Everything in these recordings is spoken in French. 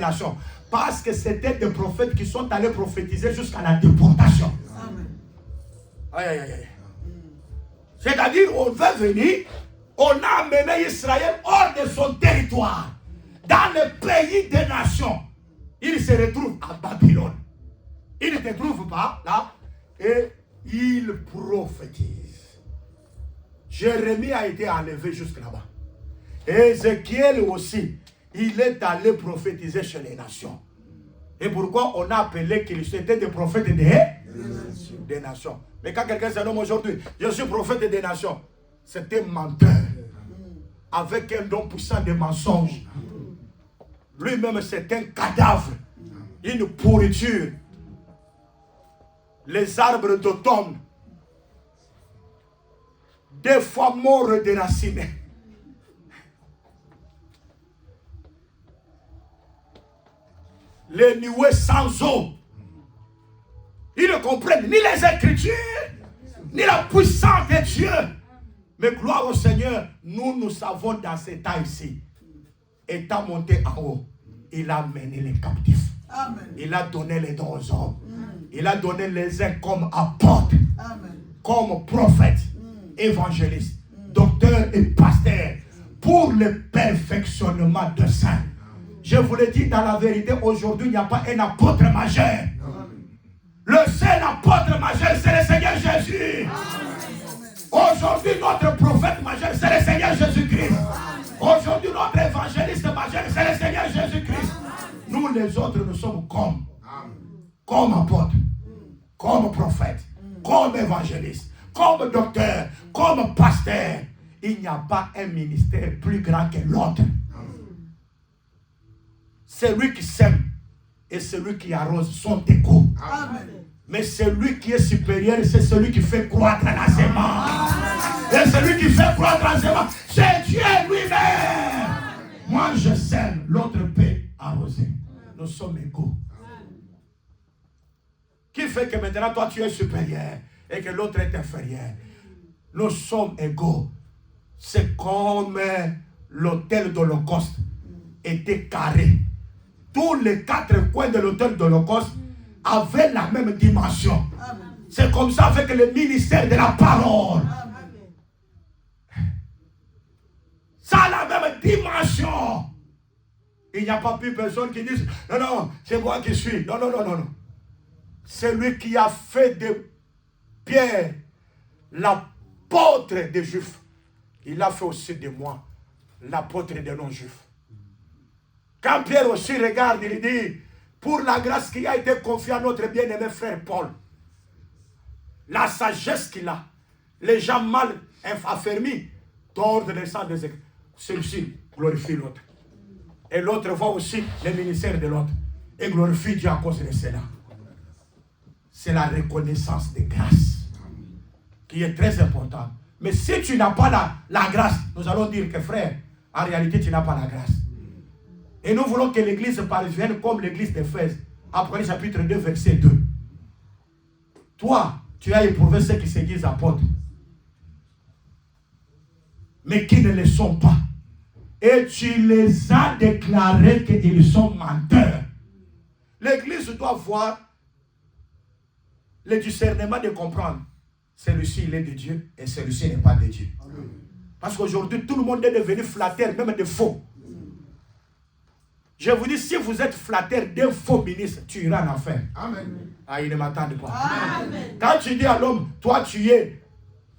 nations. Parce que c'était des prophètes qui sont allés prophétiser jusqu'à la déportation. Aïe, aïe, aïe. C'est-à-dire, on veut venir, on a amené Israël hors de son territoire, dans le pays des nations. Il se retrouve à Babylone. Il ne se trouve pas là et il prophétise. Jérémie a été enlevé jusque là-bas. Ézéchiel aussi, il est allé prophétiser chez les nations. Et pourquoi on a appelé qu'ils étaient des prophètes des nations. Mais quand quelqu'un se nomme aujourd'hui, je suis prophète des nations, c'est un menteur. Avec un don puissant de mensonges. Lui-même, c'est un cadavre. Une pourriture. Les arbres d'automne. Des fois morts et déracinés. Les nuées sans eau. Ils ne comprennent ni les Écritures, ni la puissance de Dieu. Mais gloire au Seigneur, nous savons dans ce temps ici, étant monté en haut, il a mené les captifs. Amen. Il a donné les dons aux hommes. Il a donné les uns comme apôtres, comme prophètes, évangélistes, docteurs et pasteurs, pour le perfectionnement de saints. Je vous le dis dans la vérité, aujourd'hui, il n'y a pas un apôtre majeur. Le seul apôtre majeur, c'est le Seigneur Jésus. Aujourd'hui, notre prophète majeur, c'est le Seigneur Jésus-Christ. Aujourd'hui, notre évangéliste majeur, c'est le Seigneur Jésus-Christ. Nous, les autres, nous sommes comme apôtres, comme prophètes, comme évangélistes, comme docteurs, comme pasteurs. Il n'y a pas un ministère plus grand que l'autre. Celui qui sème et celui qui arrose sont égaux. Mais celui qui est supérieur, c'est celui qui fait croître la semence. Et celui qui fait croître la semence, c'est Dieu lui-même. Moi, je sème, l'autre peut arroser. Nous sommes égaux. Qui fait que maintenant, toi, tu es supérieur et que l'autre est inférieur? Nous sommes égaux. C'est comme l'autel d'Holocauste était carré. Tous les quatre coins de l'autel d'Holocauste avaient la même dimension. C'est comme ça avec le ministère de la parole. Ça a la même dimension. Il n'y a pas plus personne qui dise non, non, c'est moi qui suis. Non, non, non, non, non. C'est lui qui a fait de Pierre l'apôtre des Juifs. Il a fait aussi de moi l'apôtre des non-Juifs. Quand Pierre aussi regarde, il dit, pour la grâce qui a été confiée à notre bien-aimé frère Paul, la sagesse qu'il a, les gens mal affermis, tordent les sangs des écrits. Celui-ci glorifie l'autre. Et l'autre voit aussi le ministère de l'autre. Et glorifie Dieu à cause de cela. C'est la reconnaissance des grâces qui est très importante. Mais si tu n'as pas la grâce, nous allons dire que frère, en réalité tu n'as pas la grâce. Et nous voulons que l'église parisienne comme l'église d'Éphèse. Apocalypse chapitre 2, verset 2. Toi, tu as éprouvé ceux qui se disent apôtres, mais qui ne le sont pas. Et tu les as déclarés qu'ils sont menteurs. L'église doit voir le discernement de comprendre. Celui-ci, il est de Dieu et celui-ci n'est pas de Dieu. Amen. Parce qu'aujourd'hui, tout le monde est devenu flatteur, même de faux. Je vous dis, si vous êtes flatteur d'un faux ministre, tu iras en enfer. Amen. Ah, il ne m'attend pas. Amen. Quand tu dis à l'homme, toi tu es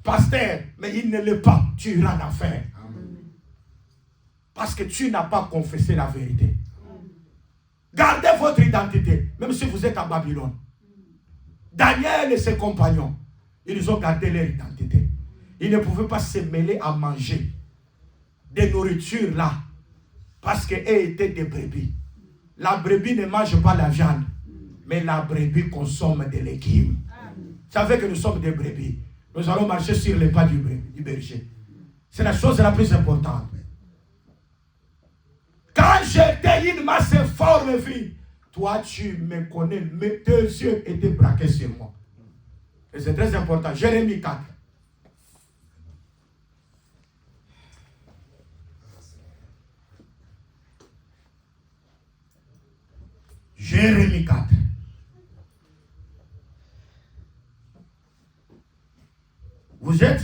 pasteur, mais il ne l'est pas, tu iras en enfer. Amen. Parce que tu n'as pas confessé la vérité. Amen. Gardez votre identité, même si vous êtes à Babylone. Daniel et ses compagnons, ils ont gardé leur identité. Ils ne pouvaient pas se mêler à manger des nourritures là. Parce qu'elles étaient des brebis. La brebis ne mange pas la viande, mais la brebis consomme des légumes. Vous savez que nous sommes des brebis. Nous allons marcher sur les pas du berger. C'est la chose la plus importante. Quand j'étais une masse informe, vie, toi tu me connais, mais tes yeux étaient braqués sur moi. Et c'est très important. Jérémie 4. Jérémie 4. Vous êtes?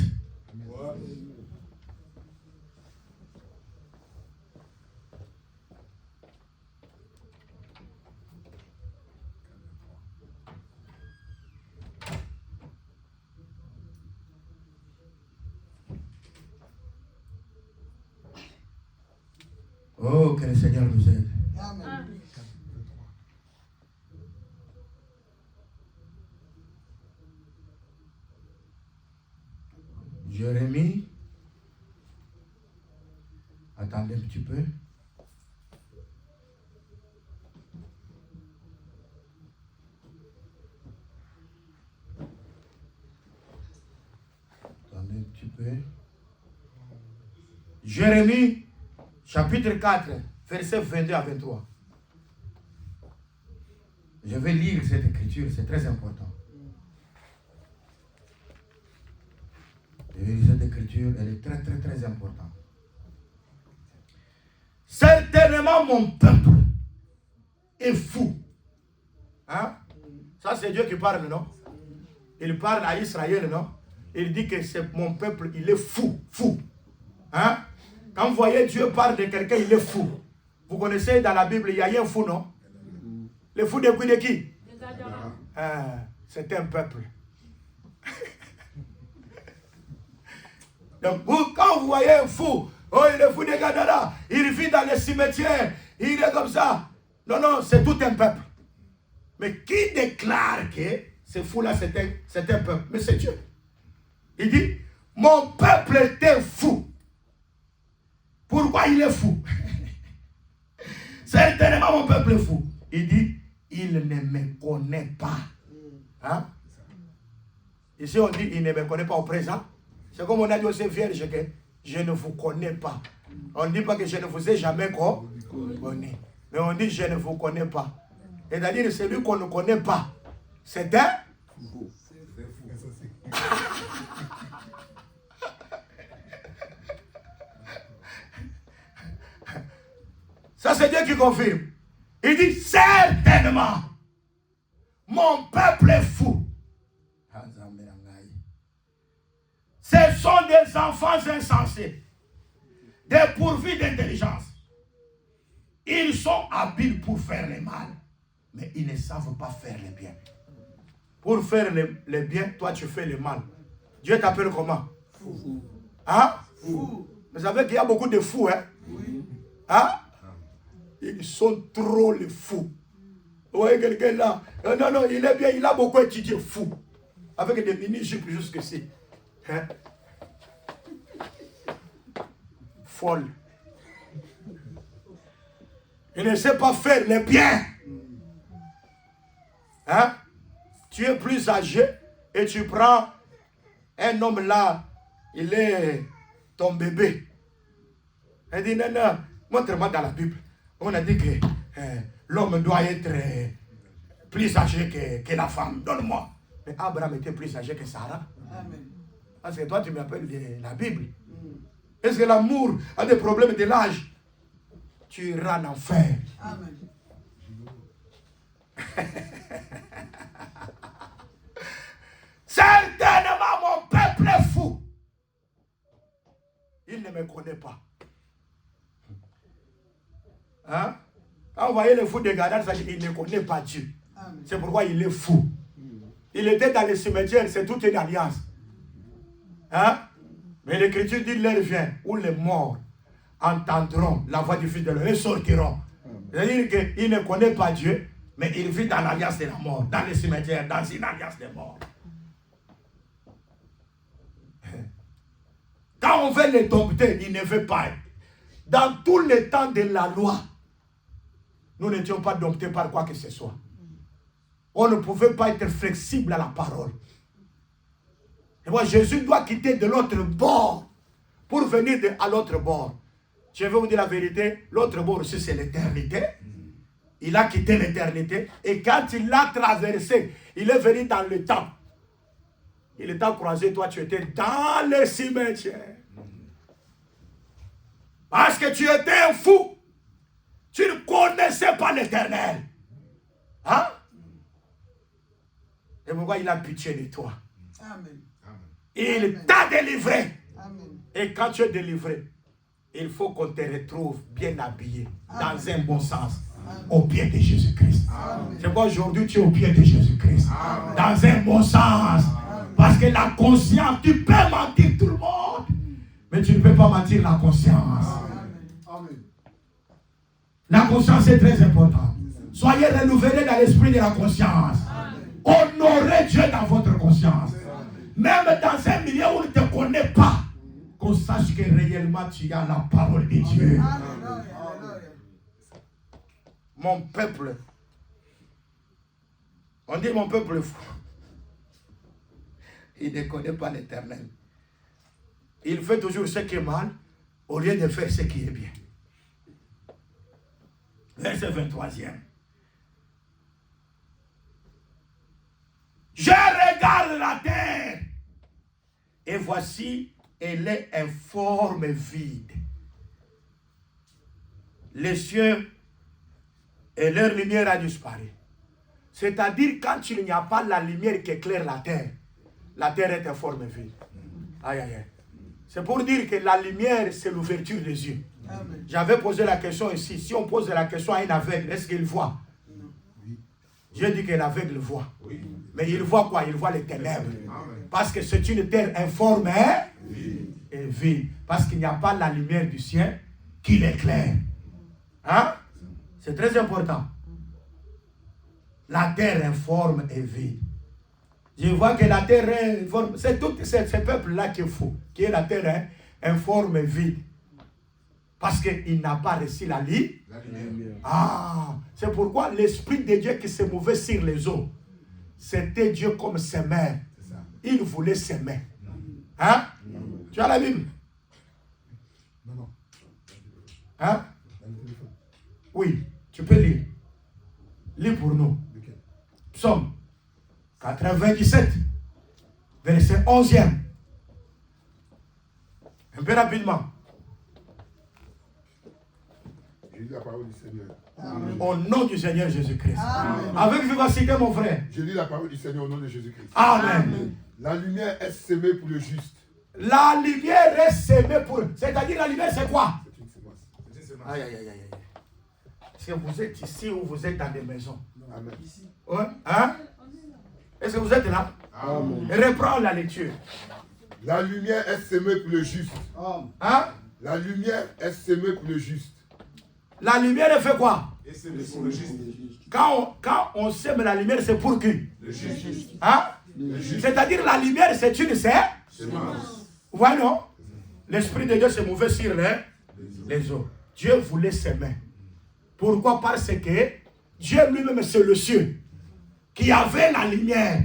Oh, que le Seigneur nous aide. Amen. Jérémie. Attendez un petit peu. Attendez un petit peu. Jérémie, chapitre 4, versets 22 à 23. Je vais lire cette écriture, c'est très important. Je vais lire cette écriture, elle est très très très importante. Certainement mon peuple est fou. Hein? Ça c'est Dieu qui parle, non? Il parle à Israël, non? Il dit que c'est mon peuple, il est fou, fou. Hein? Quand vous voyez Dieu parle de quelqu'un, il est fou. Vous connaissez dans la Bible, il y a un fou, non? Le fou de qui? C'est un peuple. Donc, quand vous voyez un fou, oh, il est fou de Gadara, il vit dans les cimetières, il est comme ça. Non, non, c'est tout un peuple. Mais qui déclare que ce fou-là, c'est un peuple? Mais c'est Dieu. Il dit, mon peuple était fou. Pourquoi il est fou? Certainement mon peuple est fou. Il dit, il ne me connaît pas. Hein? Ici on dit, il ne me connaît pas au présent. C'est comme on a dit aussi vierge que je ne vous connais pas. On ne dit pas que je ne vous ai jamais connu. Mais on dit, je ne vous connais pas. C'est-à-dire, celui qu'on ne connaît pas, c'est un fou. Ça, c'est Dieu qui confirme. Il dit, certainement, mon peuple est fou. Ce sont des enfants insensés, dépourvus d'intelligence. Ils sont habiles pour faire le mal, mais ils ne savent pas faire le bien. Pour faire le bien, toi tu fais le mal. Dieu t'appelle comment? Fou. Hein? Fou. Vous savez qu'il y a beaucoup de fous, hein? Oui. Hein? Ils sont trop les fous. Vous voyez quelqu'un là? Non, non, il est bien, il a beaucoup étudié, fou. Avec des mini-jupes jusqu'ici. Hein? Folle. Il ne sait pas faire le bien. Hein? Tu es plus âgé et tu prends un homme là, il est ton bébé. Il dit, non, non, montre-moi dans la Bible. On a dit que l'homme doit être plus âgé que la femme. Donne-moi. Mais Abraham était plus âgé que Sarah. Amen. Parce que toi, tu m'appelles la Bible. Est-ce que l'amour a des problèmes de l'âge? Tu iras en enfer. Amen. Certainement, mon peuple est fou. Il ne me connaît pas. Hein? Quand vous voyez le fou de Gadara, il ne connaît pas Dieu. C'est pourquoi il est fou. Il était dans les cimetières, c'est toute une alliance. Hein? Mais l'Écriture dit, l'heure vient où les morts entendront la voix du Fils de l'homme et sortiront. C'est-à-dire qu'il ne connaît pas Dieu, mais il vit dans l'alliance de la mort, dans les cimetières, dans une alliance de mort. Quand on veut les dompter, il ne veut pas. Dans tous les temps de la loi, nous n'étions pas domptés par quoi que ce soit. On ne pouvait pas être flexible à la parole. Et moi, Jésus doit quitter de l'autre bord pour venir à l'autre bord. Je vais vous dire la vérité, l'autre bord aussi c'est l'éternité. Il a quitté l'éternité et quand il l'a traversé, il est venu dans le temps. Il t'a croisé, toi tu étais dans le cimetière. Parce que tu étais un fou. Tu ne connaissais pas l'Éternel. Hein? Et pourquoi il a pitié de toi? Amen. Il t'a délivré. Amen. Et quand tu es délivré, il faut qu'on te retrouve bien habillé, dans un bon sens, au pied de Jésus-Christ. C'est pourquoi aujourd'hui tu es au pied de Jésus-Christ. Dans un bon sens. Parce que la conscience, tu peux mentir tout le monde, mais tu ne peux pas mentir la conscience. La conscience est très importante. Soyez renouvelés dans l'esprit de la conscience. Honorez Dieu dans votre conscience. Même dans un milieu où on ne te connaît pas, qu'on sache que réellement tu as la parole de Dieu. Mon peuple, on dit mon peuple fou. Il ne connaît pas l'Éternel. Il fait toujours ce qui est mal au lieu de faire ce qui est bien. Verset 23e. Je regarde la terre et voici, elle est informe vide. Les cieux et leur lumière a disparu. C'est-à-dire quand il n'y a pas la lumière qui éclaire la terre est informe vide. Aïe, aïe, aïe. C'est pour dire que la lumière, c'est l'ouverture des yeux. J'avais posé la question ici. Si on pose la question à un aveugle, est-ce qu'il voit? Dieu dit que l'aveugle voit. Oui. Mais il voit quoi? Il voit les ténèbres. Amen. Parce que c'est une terre informe et vide. Parce qu'il n'y a pas la lumière du ciel qui l'éclaire. Hein? C'est très important. La terre informe et vide. Je vois que la terre est informe. C'est tout ce peuple-là qu'il faut. Qui est la terre informe et vide. Parce qu'il n'a pas reçu la lumière. Ah, c'est pourquoi l'Esprit de Dieu qui se mouvait sur les eaux, c'était Dieu comme semeur. Il voulait semer. Hein? Tu as la Bible? Non. Hein? Oui, tu peux lire. Lis pour nous. Psaume 97, verset 11e. Un peu rapidement. Je lis la parole du Seigneur. Amen. Au nom du Seigneur Jésus-Christ. Avec vivacité, mon frère. Je lis la parole du Seigneur au nom de Jésus-Christ. Amen. La lumière est semée pour le juste. La lumière est semée pour... C'est-à-dire la lumière, c'est quoi? C'est une semence. Aïe, aïe, aïe, aïe. Si vous êtes ici ou vous êtes dans des maisons. Amen. Ouais? Hein? Est-ce que vous êtes là? Amen. Reprends la lecture. La lumière est semée pour le juste. Hein? La lumière est semée pour le juste. La lumière, elle fait quoi? Et c'est pour le juste. Quand on sème la lumière, c'est pour qui? Le juste. Hein? C'est-à-dire la lumière, c'est une semence. Ouais, non? L'Esprit de Dieu se mouvait sur les eaux. Dieu voulait s'aimer. Pourquoi? Parce que Dieu lui-même, c'est le ciel qui avait la lumière.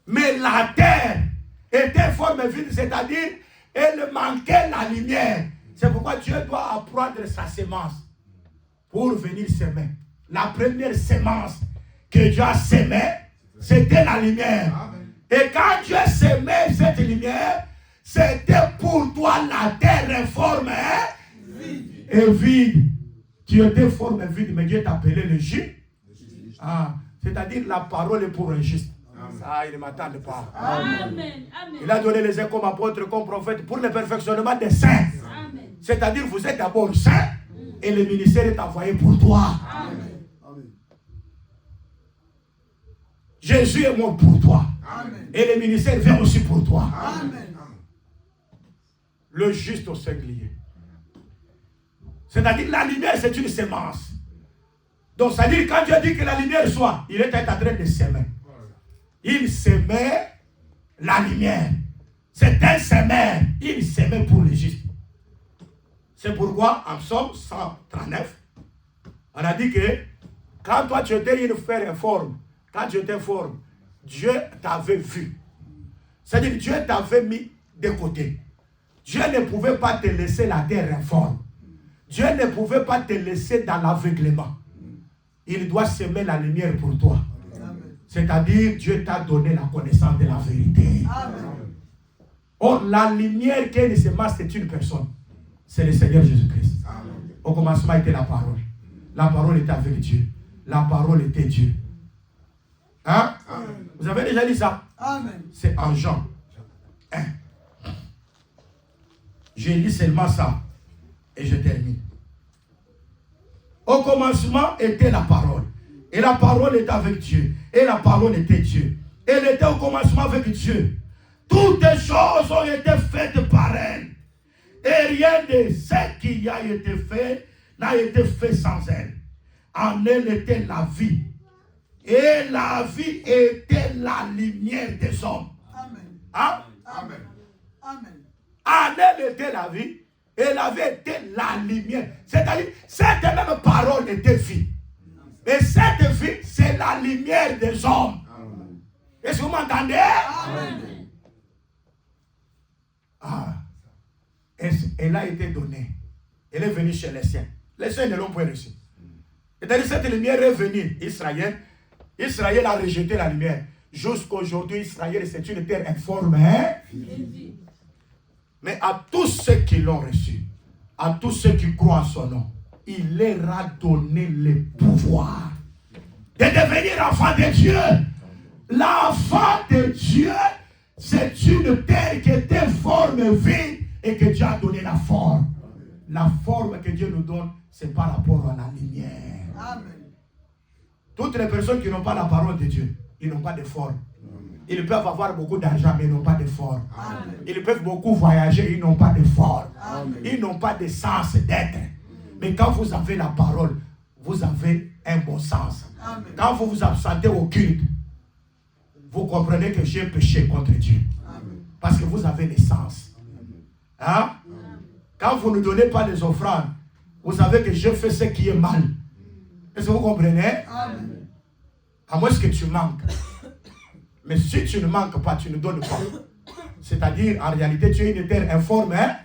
Mais la terre était forme vide, c'est-à-dire elle manquait la lumière. C'est pourquoi Dieu doit apprendre sa semence pour venir s'aimer. La première semence que Dieu a sémée, c'était la lumière. Amen. Et quand Dieu s'aimait cette lumière, c'était pour toi la terre informe et vide. Tu étais forme et vide, mais Dieu t'appelait le juste. Ah, c'est-à-dire la parole est pour un juste. Ah, il ne m'attend pas. Amen. Il a donné les uns comme apôtres, comme prophètes pour le perfectionnement des saints. C'est-à-dire vous êtes d'abord saint et le ministère est envoyé pour toi. Amen. Jésus est mort pour toi. Amen. Et le ministère vient aussi pour toi. Amen. Le juste au singulier. C'est-à-dire la lumière, c'est une semence. Donc, c'est-à-dire quand Dieu dit que la lumière soit, il est en train de s'aimer. Il s'aimait la lumière. C'est un semeur. Il s'aimait pour le juste. C'est pourquoi, en Psaume 139, on a dit que quand toi tu étais une faire informe, quand tu étais informe, Dieu t'avait vu. C'est-à-dire Dieu t'avait mis de côté. Dieu ne pouvait pas te laisser la terre informe. Dieu ne pouvait pas te laisser dans l'aveuglement. Il doit semer la lumière pour toi. C'est-à-dire Dieu t'a donné la connaissance de la vérité. Amen. Or, la lumière qui est une semence, c'est une personne. C'est le Seigneur Jésus-Christ. Au commencement était la parole. La parole était avec Dieu. La parole était Dieu. Hein? Amen. Vous avez déjà lu ça? Amen. C'est en Jean 1. J'ai lu seulement ça. Et je termine. Au commencement était la parole. Et la parole était avec Dieu. Et la parole était Dieu. Elle était au commencement avec Dieu. Toutes les choses ont été faites par elle. Et rien de ce qui a été fait n'a été fait sans elle. En elle était la vie. Et la vie était la lumière des hommes. Amen. Hein? Amen. Amen. En elle était la vie. Et la vie était la lumière. C'est-à-dire, cette même parole était vie. Et cette vie, c'est la lumière des hommes. Est-ce que vous m'entendez? Amen. Ah. Elle a été donnée. Elle est venue chez les siens. Les siens ne l'ont pas reçue. C'est-à-dire, cette lumière est venue. Israël a rejeté la lumière. Jusqu'aujourd'hui, Israël, c'est une terre informe. Hein? Mais à tous ceux qui l'ont reçu, à tous ceux qui croient en son nom, il leur a donné le pouvoir de devenir enfant de Dieu. L'enfant de Dieu, c'est une terre qui était forme vide et que Dieu a donné la forme. La forme que Dieu nous donne, c'est par rapport à la lumière. Amen. Toutes les personnes qui n'ont pas la parole de Dieu, ils n'ont pas de forme. Ils peuvent avoir beaucoup d'argent, mais ils n'ont pas de forme. Amen. Ils peuvent beaucoup voyager, ils n'ont pas de forme. Amen. Ils n'ont pas de sens d'être. Mais quand vous avez la parole, vous avez un bon sens. Amen. Quand vous vous absentez au culte, vous comprenez que j'ai péché contre Dieu. Amen. Parce que vous avez le sens. Hein? Quand vous ne donnez pas les offrandes, vous savez que je fais ce qui est mal. Est-ce que vous comprenez? Amen. À moins que tu manques. Mais si tu ne manques pas, tu ne donnes pas. C'est-à-dire, en réalité, tu es une terre informe. Hein?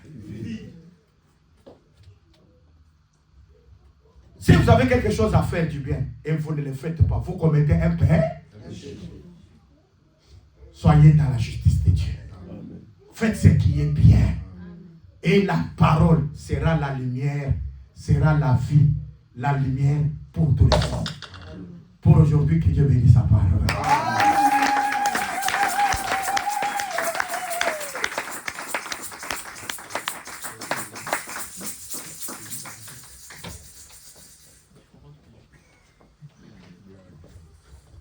Si vous avez quelque chose à faire du bien et vous ne le faites pas, vous commettez un péché. Soyez dans la justice de Dieu. Faites ce qui est bien. Et la parole sera la lumière, sera la vie, la lumière pour tous les hommes. Pour aujourd'hui, que Dieu bénisse sa parole.